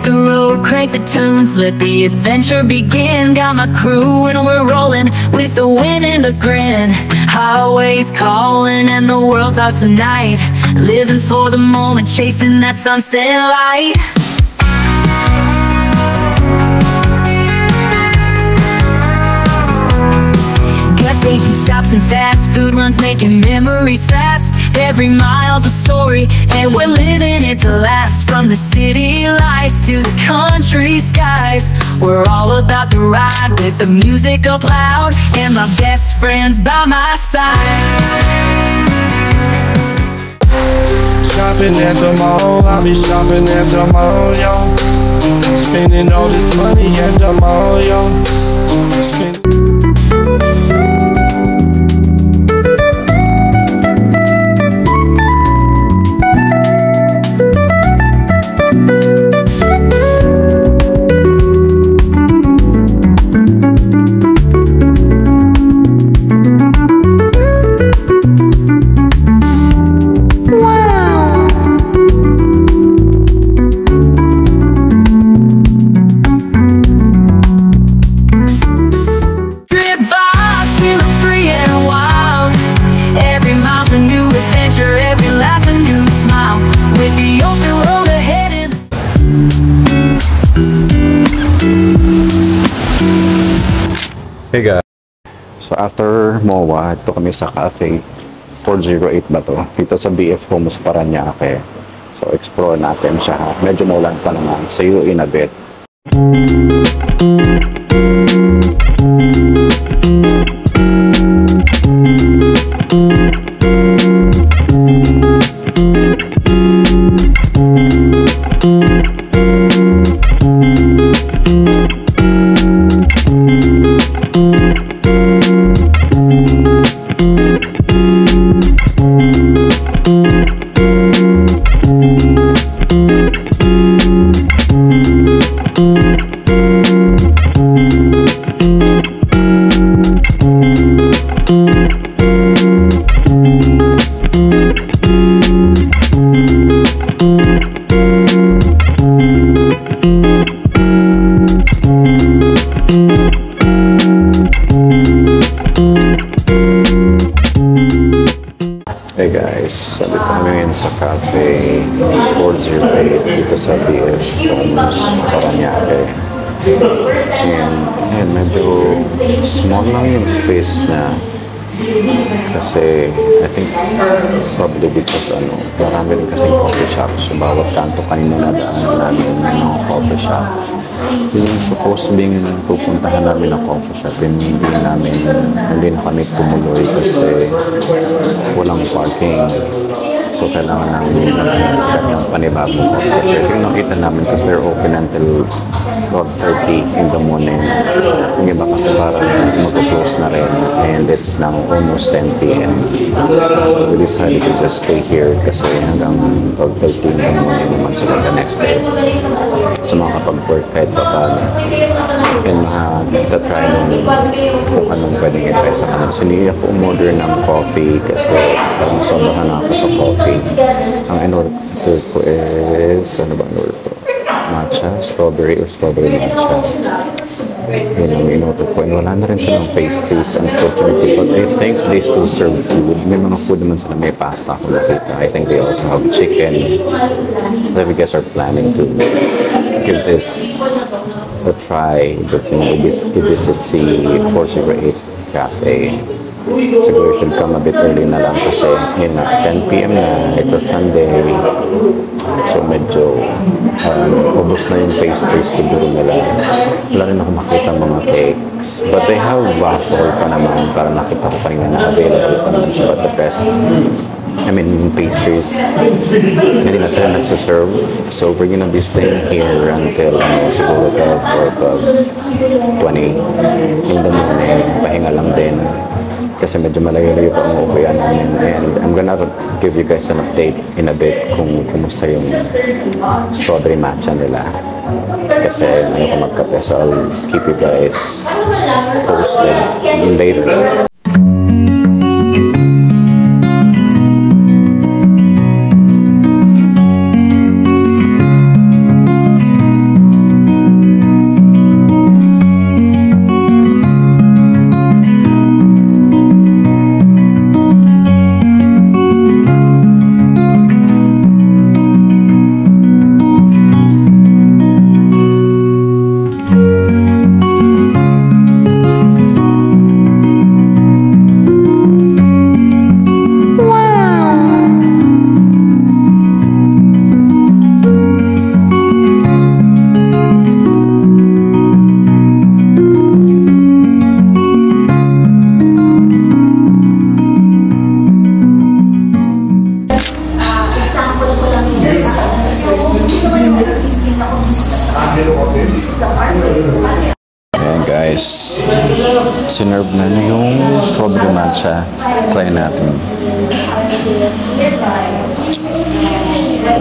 hit the road, crank the tunes, let the adventure begin. Got my crew and we're rolling with the wind and the grin. Highways calling and the world's ours tonight. Living for the moment, chasing that sunset light. Gas station stops and fast food runs, making memories fast. Every mile's a story and we're living it to last. From the city lights to the country skies, we're all about to ride with the music up loud and my best friends by my side. Shopping at the mall, I'll be shopping at the mall, yo. Spending all this money at the mall, yo. Hey guys, so after MOA, ito kami sa cafe 408 ba to? Dito sa BF Homes Paranaque. So explore natin siya. Medyo maulan pa naman. See you in a bit. Hey guys, sabi ko kami ngayon sa cafe 408 dito sa BF Homes Paranaque. And medyo small lang yung space na kasi I think probably because marami rin kasing coffee shops. So bawat kanto kanina nadaan namin ng mga coffee shops. Yung supposed being pupuntahan namin ng coffee shop, hindi na kami tumuloy kasi walang parking. So kailangan namin yung panibagong coffee shop. Ito yung nakita namin kasi they're open until 12:30 in the morning. Yung iba kasi parang mag-close na rin and it's now almost 10 p.m. So we decided to just stay here kasi hanggang 12:30 in the morning naman sila the next day. So makakapag-work kahit pa paano. And makakatry kung anong pwedeng i-try sa kanila. So hindi ako umorder ng coffee kasi parang sobrahan na ako sa coffee. Ang in-order ko is, ano ba in-order ko? Matcha, strawberry or strawberry matcha. Yun ang in-order ko. And wala na rin silang pastries, unfortunately. But I think they still serve food. May mga food naman sila. May pasta ako nakita. I think they also have chicken. So if you guys are planning to give this a try, but i-visit si 408 Cafe. Siguro you should come a bit early na lang kasi 10 p.m. na, it's a Sunday. So medyo ubos na yung pastries siguro nila. Wala rin ako makita mga cakes. But they have waffle pa naman. Para nakita ko kanina na available pa naman siya. But the best, yung pastries, hindi na sila nagsaserve. So we're gonna be staying here until siguro 12 or 12:20 in the morning. Pahinga lang din. Kasi medyo malayo-layo pa ang upuyan namin. And I'm gonna give you guys an update in a bit kung kumusta yung strawberry matcha nila. Kasi ko magkape. So I'll keep you guys posted later. Ayan guys, sinerve na niya yung strawberry matcha. Try natin.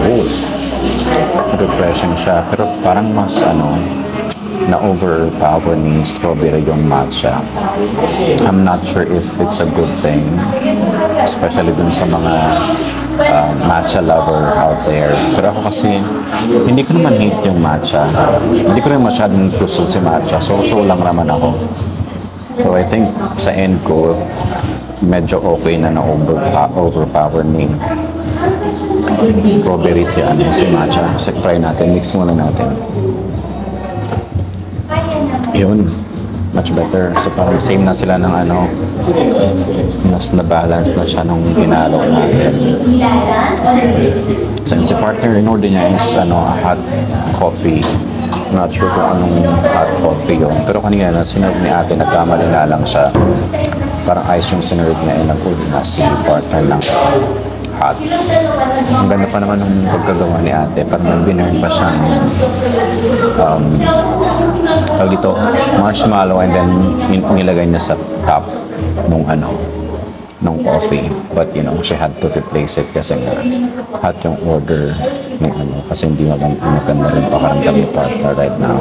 Oh, refreshing siya. Pero parang mas na-overpower ni strawberry yung matcha. I'm not sure if it's a good thing, especially dun sa mga matcha lover out there. Pero ako kasi, hindi ko naman hate yung matcha. Hindi ko rin masyadong gusto si matcha. So lang naman ako. So I think sa end ko, medyo okay na na-overpower ni strawberry si matcha. So try natin, mix muna natin. Yun, much better. So parang same na sila ng mas na-balance na siya nung ginalo natin. So si partner, in-order niya is hot coffee. Not sure kung anong hot coffee yun. Pero kanina sinerve ni ate, nagkamali nga lang siya. Parang ice yung sinerve niya, nag-order na si partner ng hot. Ang ganda pa naman ng pagkagawa ni ate. Parang nag-binurn pa siyang tawag dito, marshmallow, and then nilagay niya sa top nung coffee. But she had to replace it kasi hot yung order ng kasi hindi maganda rin pakaramdam ni partner right now.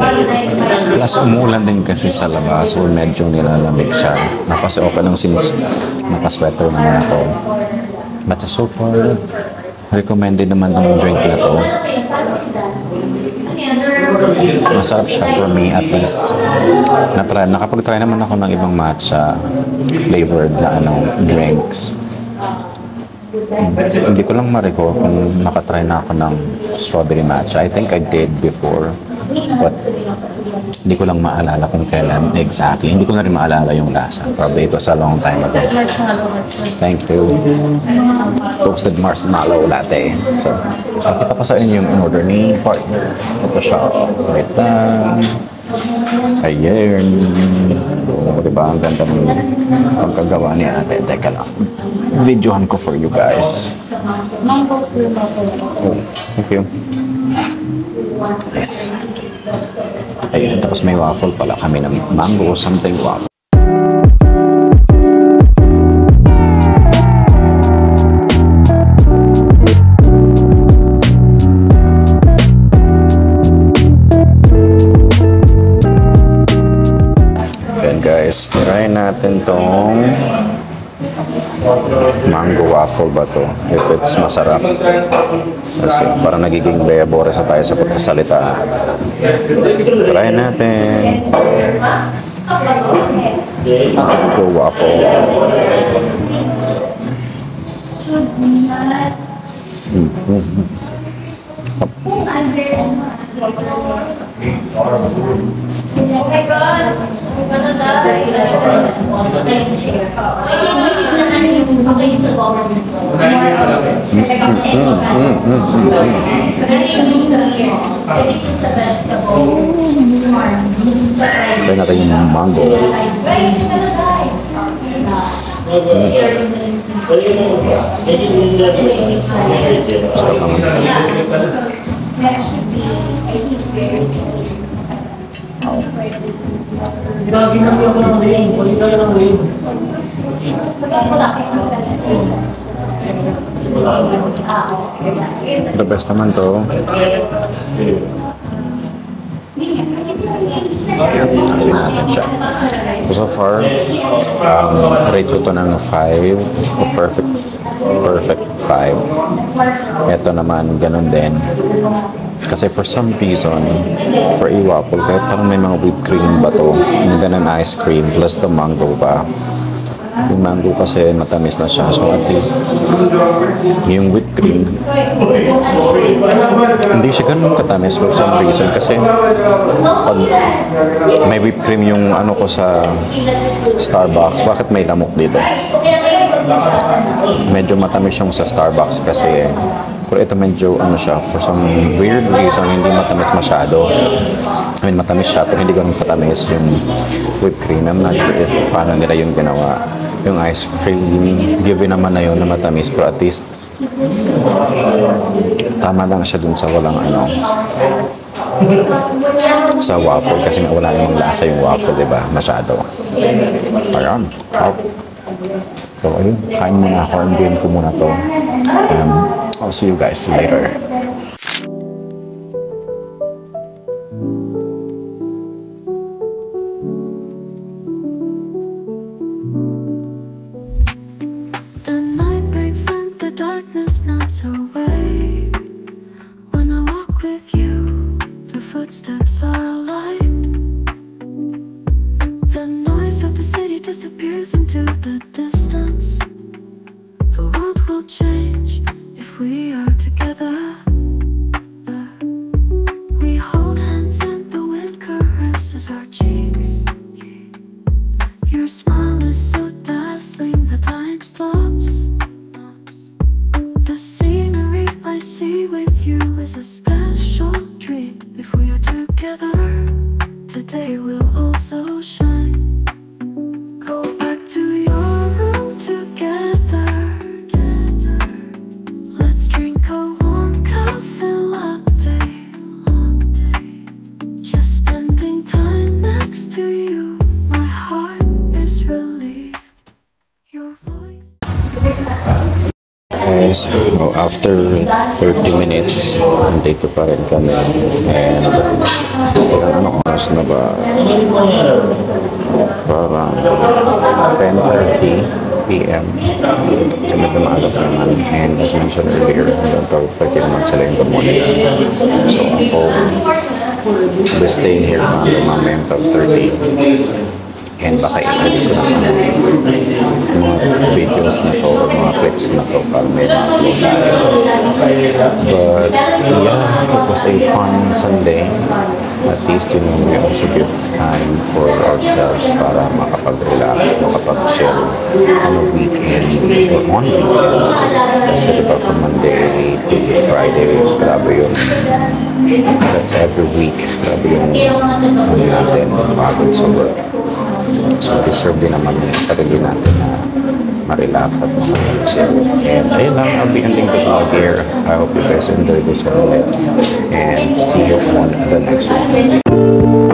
Plus umulan din kasi sa labas, so medyo nilalamig siya. Kasi okay lang since naka-sweater naman ako. But so far, recommended naman ang drink na to. Masarap siya for me, at least. Nakapag-try naman ako ng ibang matcha flavored na drinks. Hindi ko lang ma-recall kung nakatry na ako ng strawberry matcha. I think I did before, but hindi ko lang maalala kung kailan exactly. Hindi ko na rin maalala yung lasa. Probably it was a long time ago. Thank you. Toasted marshmallow latte. So, pakita ko sa inyo yung in-order ni partner. Ito siya. Wait lang. Ayan. Diba? Ang ganda ng pagkagawa ni ate. Teka lang. Videohan ko for you guys. Oh, thank you. Nice. Ayan, tapos may waffle pala kami ng mango something waffle. Ayan guys, try natin tong mango waffle ba to? If it's masarap. Kasi parang nagiging beyabores na tayo sa pagsasalita. Try natin. Mango waffle. Oh my God! I'm gonna die. Try natin yung mango. Sarap naman. The best naman to. Ayan, tanggalin natin siya. So far, rate ko to ng 5, perfect 5. Ito naman, ganun din. Kasi for some reason, for a waffle, kahit parang may mga whipped cream ba to, and then an ice cream, plus the mango pa. Yung mango kasi matamis na siya, so at least yung whipped cream hindi siya ganun katamis for some reason. Kasi pag may whipped cream yung ko sa Starbucks, bakit may lamok dito? Medyo matamis yung sa Starbucks kasi pero ito medyo siya, for some weird reason hindi matamis masyado. I mean, matamis siya pero hindi ganun katamis yung whipped cream. I'm not sure if paano nila yung ginawa. Yung ice cream, given naman na yun na matamis, pero at least Tama lang siya dun sa walang ano, sa waffle kasi nga wala namang lasa yung waffle, di ba? Masyado. Ayan. So, ayun. Kain muna ako. Enjoyin ko muna to. I'll see you guys later. The night breaks and the darkness melts away. When I walk with you, the footsteps are light. The noise of the city disappears into the distance. The world will change if we are together. We hold hands and the wind caresses our cheeks. Your smile is so dazzling, the time stops. The scenery I see with you is a special dream. If we are together, today will also shine. Go back to your room together. Let's drink a warm coffee latte. Just spending time next to you. My heart is relieved. Your voice. Guys, so after 30 minutes, nandito pa rin kami. And, ano oras na ba? Parang 10:30 p.m. So, medyo maaga pa naman. And as mentioned earlier, hanggang 12:30 naman sila in the morning. So, ako, I'll be staying here mamayang 12:30. And baka i-edit ko na mga videos na to or mga clips na to para may ma-upload tayo. But yeah, it was a fun Sunday. At least, you know, we also give time for ourselves para makapag-relax, makapag-chill on a weekend or on weekends. Kasi diba from Monday to Friday, grabe yun. That's every week. Grabe yung natin, pagod sa work. So, deserve din naman yung sarili natin na ma-relax at makapag-chill. And ayun lang, I'll be ending the vlog here. I hope you guys enjoyed this one. And see you on the next one.